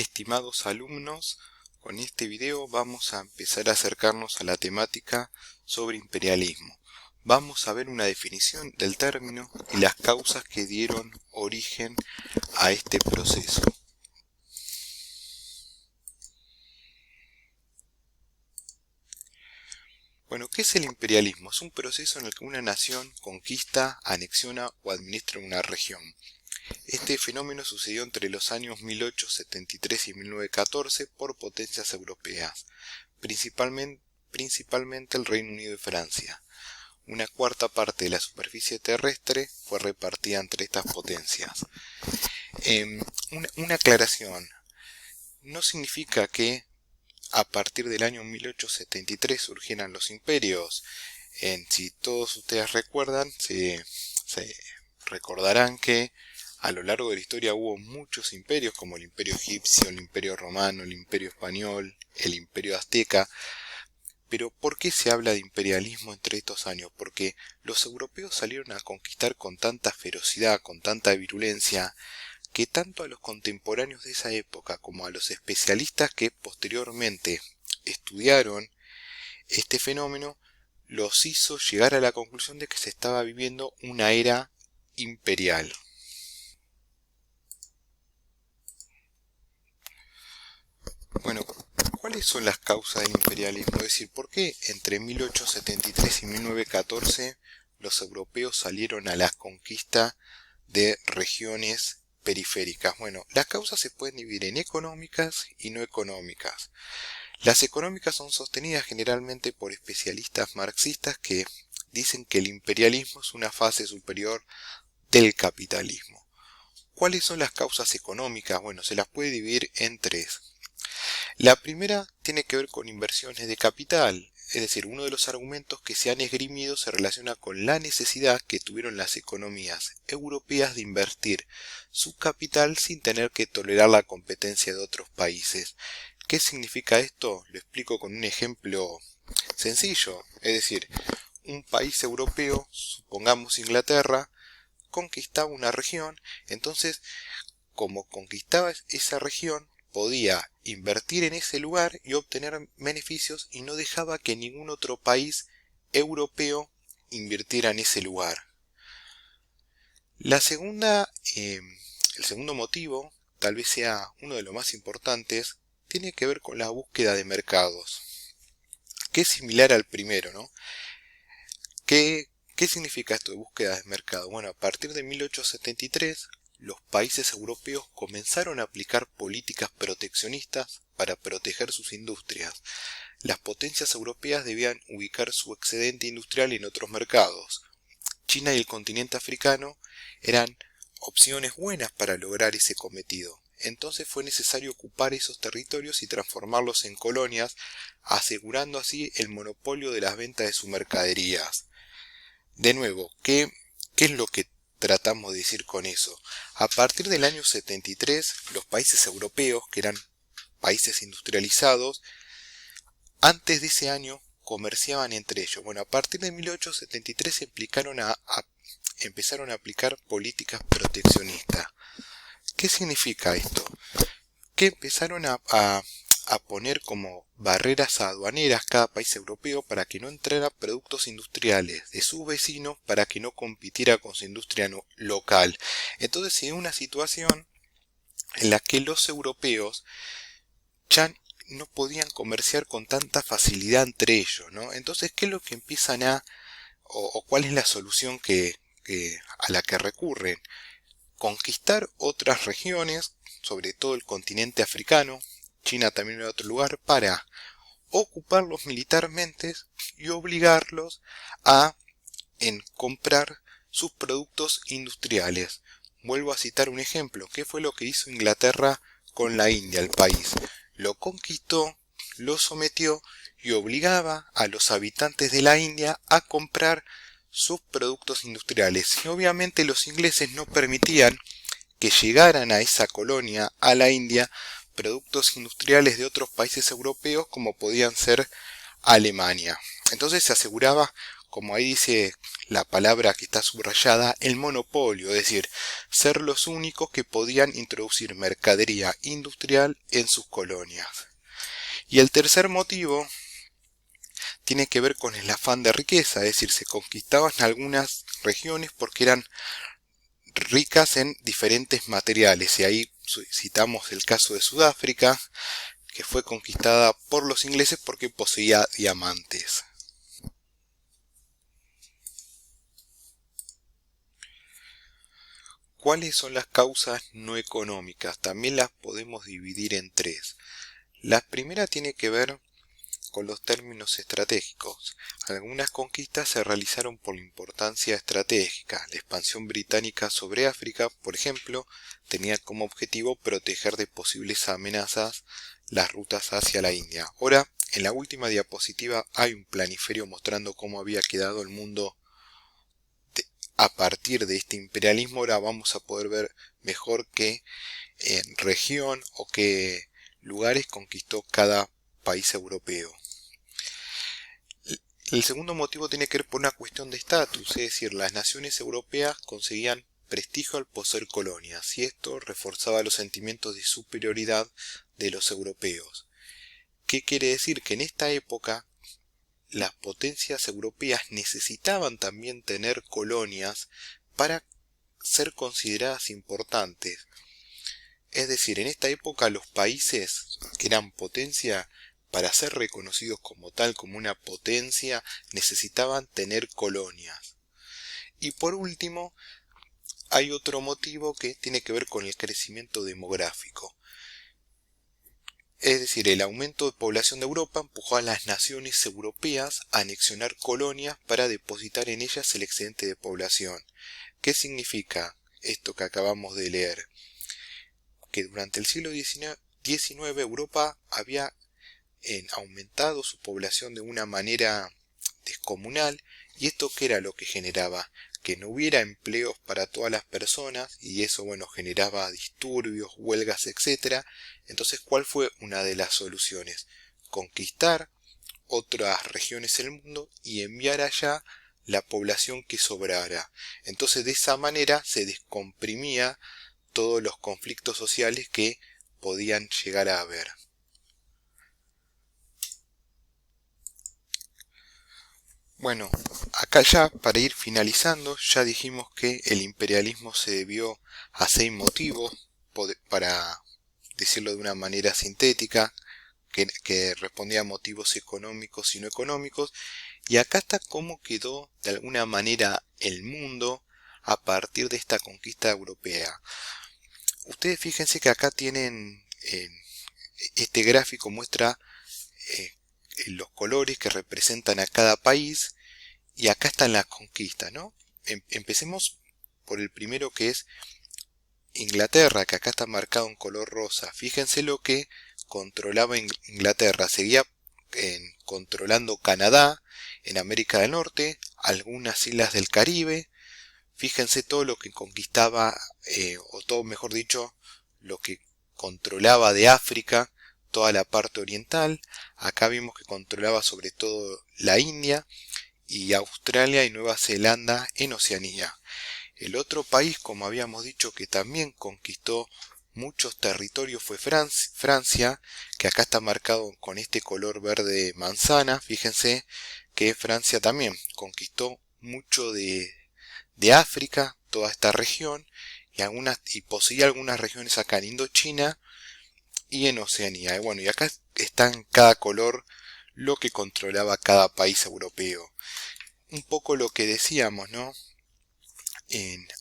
Estimados alumnos, con este video vamos a empezar a acercarnos a la temática sobre imperialismo. Vamos a ver una definición del término y las causas que dieron origen a este proceso. Bueno, ¿qué es el imperialismo? Es un proceso en el que una nación conquista, anexiona o administra una región. Este fenómeno sucedió entre los años 1873 y 1914 por potencias europeas, principalmente el Reino Unido y Francia. Una cuarta parte de la superficie terrestre fue repartida entre estas potencias. Una aclaración, no significa que a partir del año 1873 surgieran los imperios. Si todos ustedes recuerdan, se recordarán que a lo largo de la historia hubo muchos imperios, como el imperio egipcio, el imperio romano, el imperio español, el imperio azteca. Pero ¿por qué se habla de imperialismo entre estos años? Porque los europeos salieron a conquistar con tanta ferocidad, con tanta virulencia, que tanto a los contemporáneos de esa época como a los especialistas que posteriormente estudiaron este fenómeno, los hizo llegar a la conclusión de que se estaba viviendo una era imperial. Bueno, ¿cuáles son las causas del imperialismo? Es decir, ¿por qué entre 1873 y 1914 los europeos salieron a la conquista de regiones periféricas? Bueno, las causas se pueden dividir en económicas y no económicas. Las económicas son sostenidas generalmente por especialistas marxistas que dicen que el imperialismo es una fase superior del capitalismo. ¿Cuáles son las causas económicas? Bueno, se las puede dividir en tres. La primera tiene que ver con inversiones de capital, es decir, uno de los argumentos que se han esgrimido se relaciona con la necesidad que tuvieron las economías europeas de invertir su capital sin tener que tolerar la competencia de otros países. ¿Qué significa esto? Lo explico con un ejemplo sencillo, es decir, un país europeo, supongamos Inglaterra, conquistaba una región, entonces, como conquistaba esa región, podía invertir en ese lugar y obtener beneficios y no dejaba que ningún otro país europeo invirtiera en ese lugar. El segundo motivo, tal vez sea uno de los más importantes, tiene que ver con la búsqueda de mercados, que es similar al primero, ¿no? ¿Qué significa esto de búsqueda de mercado? Bueno, a partir de 1873, los países europeos comenzaron a aplicar políticas proteccionistas para proteger sus industrias. Las potencias europeas debían ubicar su excedente industrial en otros mercados. China y el continente africano eran opciones buenas para lograr ese cometido. Entonces fue necesario ocupar esos territorios y transformarlos en colonias, asegurando así el monopolio de las ventas de sus mercaderías. De nuevo, ¿qué es lo que tratamos de decir con eso? A partir del año 73, los países europeos, que eran países industrializados, antes de ese año comerciaban entre ellos. Bueno, a partir de 1873 empezaron a aplicar políticas proteccionistas. ¿Qué significa esto? Que empezaron a poner como barreras aduaneras cada país europeo para que no entrara productos industriales de sus vecinos, para que no compitiera con su industria local. Entonces se dio una situación en la que los europeos ya no podían comerciar con tanta facilidad entre ellos, ¿no? Entonces, ¿qué es lo que empiezan o cuál es la solución a la que recurren? Conquistar otras regiones, sobre todo el continente africano, China también era otro lugar, para ocuparlos militarmente y obligarlos a comprar sus productos industriales. Vuelvo a citar un ejemplo. ¿Qué fue lo que hizo Inglaterra con la India, el país? Lo conquistó, lo sometió y obligaba a los habitantes de la India a comprar sus productos industriales. Y obviamente los ingleses no permitían que llegaran a esa colonia, a la India, productos industriales de otros países europeos como podían ser Alemania. Entonces se aseguraba como ahí dice la palabra que está subrayada, el monopolio, es decir, ser los únicos que podían introducir mercadería industrial en sus colonias. Y el tercer motivo tiene que ver con el afán de riqueza, es decir, se conquistaban algunas regiones porque eran ricas en diferentes materiales, y ahí citamos el caso de Sudáfrica, que fue conquistada por los ingleses porque poseía diamantes. ¿Cuáles son las causas no económicas? También las podemos dividir en tres. La primera tiene que ver con los términos estratégicos. Algunas conquistas se realizaron por la importancia estratégica. La expansión británica sobre África, por ejemplo, tenía como objetivo proteger de posibles amenazas las rutas hacia la India. Ahora, en la última diapositiva hay un planiferio mostrando cómo había quedado el mundo a partir de este imperialismo. Ahora vamos a poder ver mejor qué región o qué lugares conquistó cada país europeo. El segundo motivo tiene que ver por una cuestión de estatus, es decir, las naciones europeas conseguían prestigio al poseer colonias, y esto reforzaba los sentimientos de superioridad de los europeos. ¿Qué quiere decir? Que en esta época las potencias europeas necesitaban también tener colonias para ser consideradas importantes. Es decir, en esta época los países que eran potencia, para ser reconocidos como tal, como una potencia, necesitaban tener colonias. Y por último, hay otro motivo que tiene que ver con el crecimiento demográfico. Es decir, el aumento de población de Europa empujó a las naciones europeas a anexionar colonias para depositar en ellas el excedente de población. ¿Qué significa esto que acabamos de leer? Que durante el siglo XIX Europa había aumentado su población de una manera descomunal, y esto ¿qué era lo que generaba? Que no hubiera empleos para todas las personas, y eso generaba disturbios, huelgas, etcétera. Entonces, ¿cuál fue una de las soluciones? Conquistar otras regiones del mundo y enviar allá la población que sobrara. Entonces, de esa manera se descomprimía todos los conflictos sociales que podían llegar a haber. Bueno, acá ya para ir finalizando, ya dijimos que el imperialismo se debió a 6 motivos, para decirlo de una manera sintética, que respondía a motivos económicos y no económicos, y acá está cómo quedó de alguna manera el mundo a partir de esta conquista europea. Ustedes fíjense que acá tienen, este gráfico muestra los colores que representan a cada país, y acá están las conquistas, ¿no? Empecemos por el primero, que es Inglaterra, que acá está marcado en color rosa. Fíjense lo que controlaba Inglaterra. Seguía controlando Canadá, en América del Norte, algunas islas del Caribe. Fíjense todo lo que conquistaba, o todo, mejor dicho, lo que controlaba de África, toda la parte oriental. Acá vimos que controlaba sobre todo la India, y Australia y Nueva Zelanda en Oceanía. El otro país, como habíamos dicho, que también conquistó muchos territorios fue Francia, que acá está marcado con este color verde manzana. Fíjense que Francia también conquistó mucho de África, toda esta región, y poseía algunas regiones acá en Indochina y en Oceanía. Y acá está en cada color lo que controlaba cada país europeo. Un poco lo que decíamos, ¿no?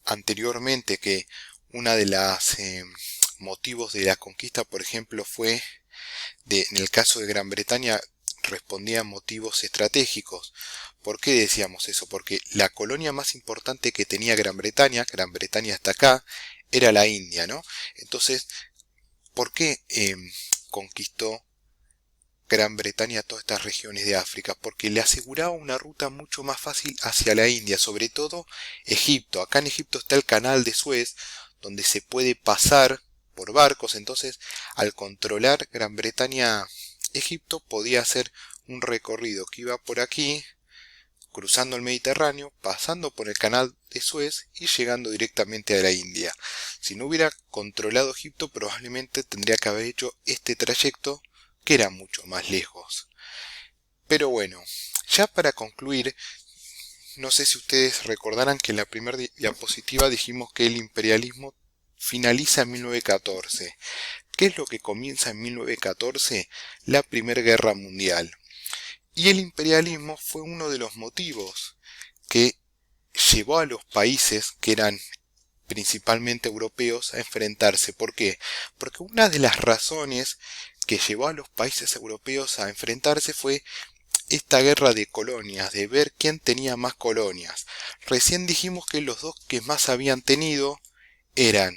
Anteriormente, que una de las motivos de la conquista, por ejemplo, fue en el caso de Gran Bretaña, respondía a motivos estratégicos. ¿Por qué decíamos eso? Porque la colonia más importante que tenía Gran Bretaña hasta acá, era la India, ¿no? Entonces, ¿por qué conquistó Gran Bretaña todas estas regiones de África? Porque le aseguraba una ruta mucho más fácil hacia la India, sobre todo Egipto. Acá en Egipto está el canal de Suez, donde se puede pasar por barcos. Entonces, al controlar Gran Bretaña Egipto, podía hacer un recorrido que iba por aquí, cruzando el Mediterráneo, pasando por el canal de Suez y llegando directamente a la India. Si no hubiera controlado Egipto, probablemente tendría que haber hecho este trayecto, que era mucho más lejos. Pero bueno, ya para concluir, no sé si ustedes recordarán que en la primera diapositiva dijimos que el imperialismo finaliza en 1914. ¿Qué es lo que comienza en 1914? La Primera Guerra Mundial. Y el imperialismo fue uno de los motivos que llevó a los países que eran principalmente europeos a enfrentarse. ¿Por qué? Porque una de las razones que llevó a los países europeos a enfrentarse fue esta guerra de colonias, de ver quién tenía más colonias. Recién dijimos que los dos que más habían tenido eran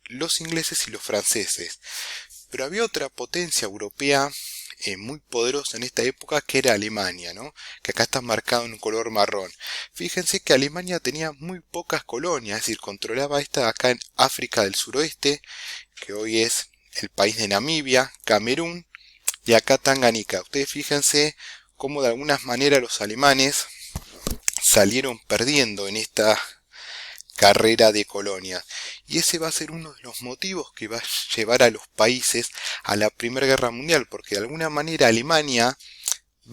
los ingleses y los franceses. Pero había otra potencia europea muy poderosa en esta época, que era Alemania, ¿no? Que acá está marcado en un color marrón. Fíjense que Alemania tenía muy pocas colonias, es decir, controlaba esta acá en África del suroeste, que hoy es el país de Namibia, Camerún y acá Tanganica. Ustedes fíjense cómo de alguna manera los alemanes salieron perdiendo en esta carrera de colonias. Y ese va a ser uno de los motivos que va a llevar a los países a la Primera Guerra Mundial, porque de alguna manera Alemania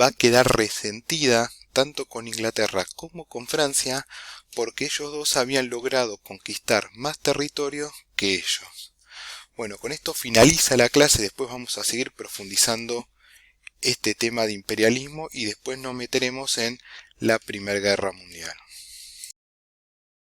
va a quedar resentida tanto con Inglaterra como con Francia, porque ellos dos habían logrado conquistar más territorio que ellos. Bueno, con esto finaliza la clase, después vamos a seguir profundizando este tema de imperialismo y después nos meteremos en la Primera Guerra Mundial.